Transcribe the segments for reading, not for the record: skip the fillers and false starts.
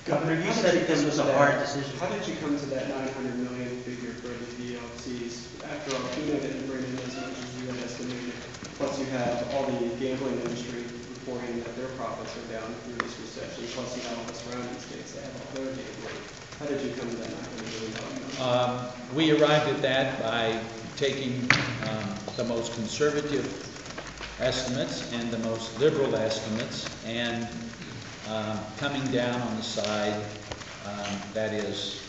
Governor, you said this was a hard decision. How did you come to that 900 million figure for the VLTs? After all, you didn't bring in as much as you had estimated. Plus, you have all the gambling industry reporting that their profits are down through this recession. Plus, you have all the surrounding states that have all their gambling. How did you come to that $900 million? We arrived at that by taking the most conservative estimates and the most liberal estimates and coming down on the side that is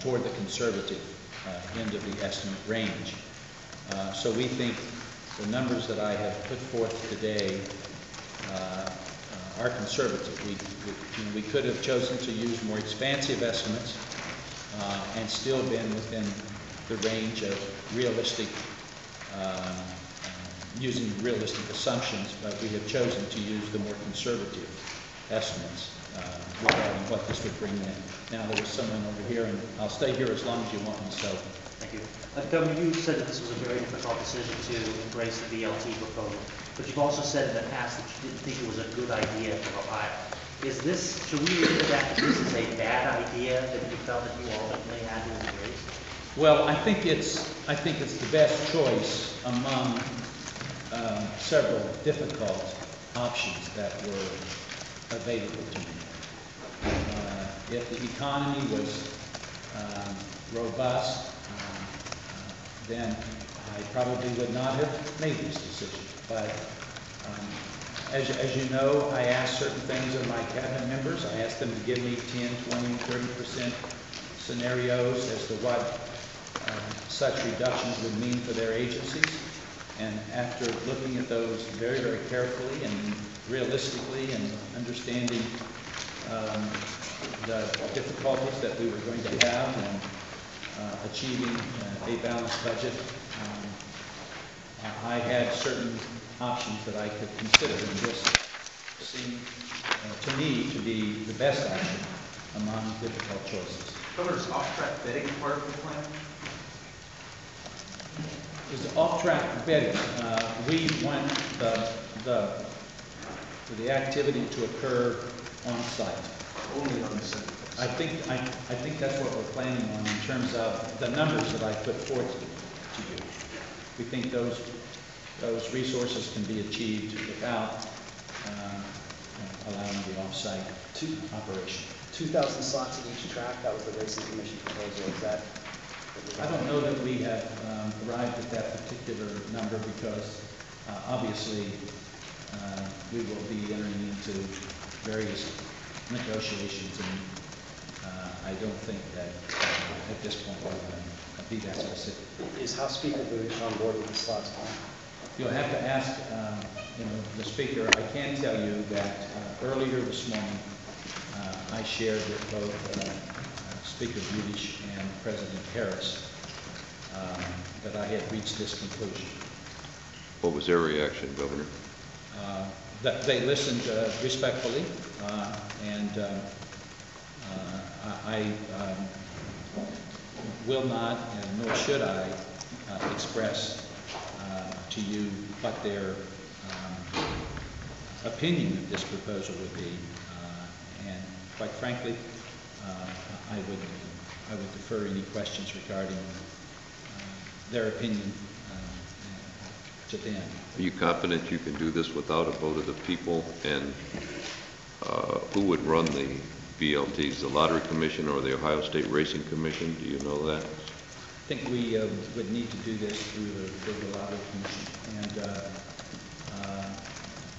toward the conservative end of the estimate range. So we think the numbers that I have put forth today are conservative. We could have chosen to use more expansive estimates and still been within the range of realistic, using realistic assumptions, but we have chosen to use the more conservative estimates regarding what this would bring in. Now there was someone over here, and I'll stay here as long as you want me, so. Thank you. Governor, you said that this was a very difficult decision to embrace the VLT proposal, but you've also said in the past that you didn't think it was a good idea for Ohio. Is this, should we read into that this is a bad idea that you felt that you ultimately had to embrace? Well, I think it's the best choice among several difficult options that were available to me. If the economy was robust, then I probably would not have made this decision. But as you know, I asked certain things of my cabinet members. I asked them to give me 10, 20, 30% scenarios as to what such reductions would mean for their agencies. And after looking at those very, very carefully and realistically and understanding the difficulties that we were going to have in achieving a balanced budget, I had certain options that I could consider, and this seemed to me to be the best option among difficult choices. Governor's off-track betting part of the plan? Is off-track betting. We want the activity to occur on site. Only on the site. I think that's what we're planning on in terms of the numbers that I put forth to you. We think those resources can be achieved without allowing the off-site operation. 2,000 slots at each track. That was the Racing Commission proposal. Is that? I don't know that we have arrived at that particular number because obviously we will be entering into various negotiations, and I don't think that at this point we're going to be that specific. Is House Speaker Bush on board with the slots plan? You'll have to ask the Speaker. I can tell you that earlier this morning I shared with both Speaker Budish and President Harris that I had reached this conclusion. What was their reaction, Governor? That they listened respectfully, and I will not, and nor should I, express to you what their opinion of this proposal would be, and quite frankly, I would defer any questions regarding their opinion to them. Are you confident you can do this without a vote of the people? And who would run the VLTs, the Lottery Commission or the Ohio State Racing Commission? Do you know that? I think we would need to do this through the Lottery Commission. And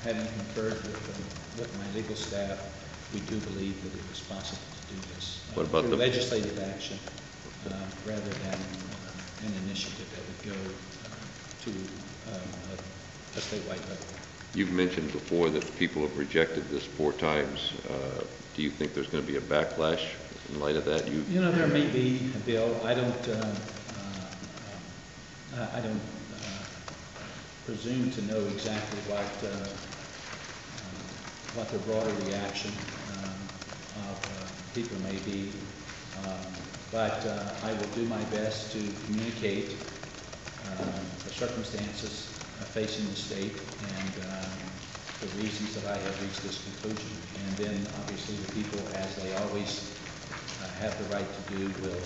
having conferred with my legal staff, we do believe that it is possible to do this through legislative action rather than an initiative that would go to a statewide level. You've mentioned before that people have rejected this 4 times. Do you think there's going to be a backlash in light of that? You know, there may be, Bill. I don't presume to know exactly what the broader reaction of people may be, but I will do my best to communicate the circumstances facing the state and the reasons that I have reached this conclusion. And then, obviously, the people, as they always have the right to do, will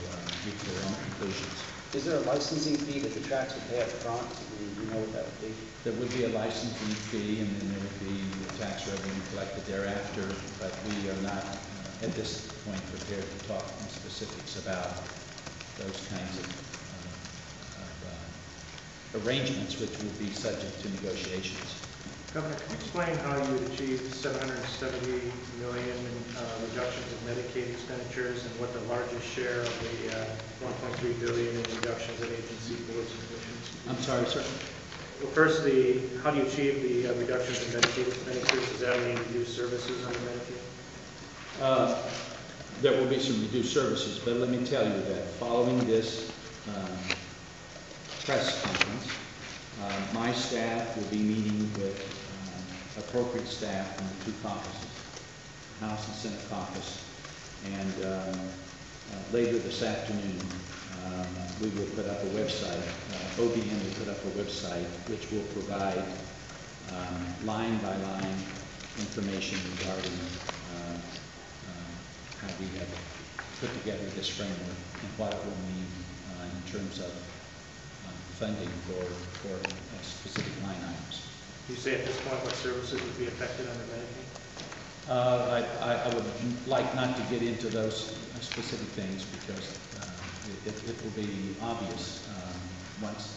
reach their own conclusions. Is there a licensing fee that the tracks would pay up front? Do you know what that would be? There would be a licensing fee, and then there would be tax revenue collected thereafter, but we are not, at this point, prepared to talk in specifics about those kinds of arrangements, which will be subject to negotiations. Governor, can you explain how you achieved $770 million in reductions in Medicaid expenditures and what the largest share of the $1.3 billion in reductions in agency boards and commissions? I'm sorry, sir? Well, first, how do you achieve the reductions in Medicaid expenditures? Does that mean reduced services under Medicaid? There will be some reduced services, but let me tell you that following this press conference, my staff will be meeting with appropriate staff from the two caucuses, House and Senate caucus, and later this afternoon we will put up a website, OBM will put up a website which will provide line by line information regarding how we have put together this framework and what it will mean in terms of funding for specific line items. You say at this point what services would be affected under Medicaid? I would like not to get into those specific things because it will be obvious once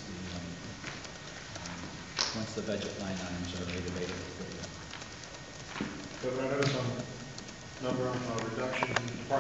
the budget line items are made available for you. Governor, I noticed on number on reduction in department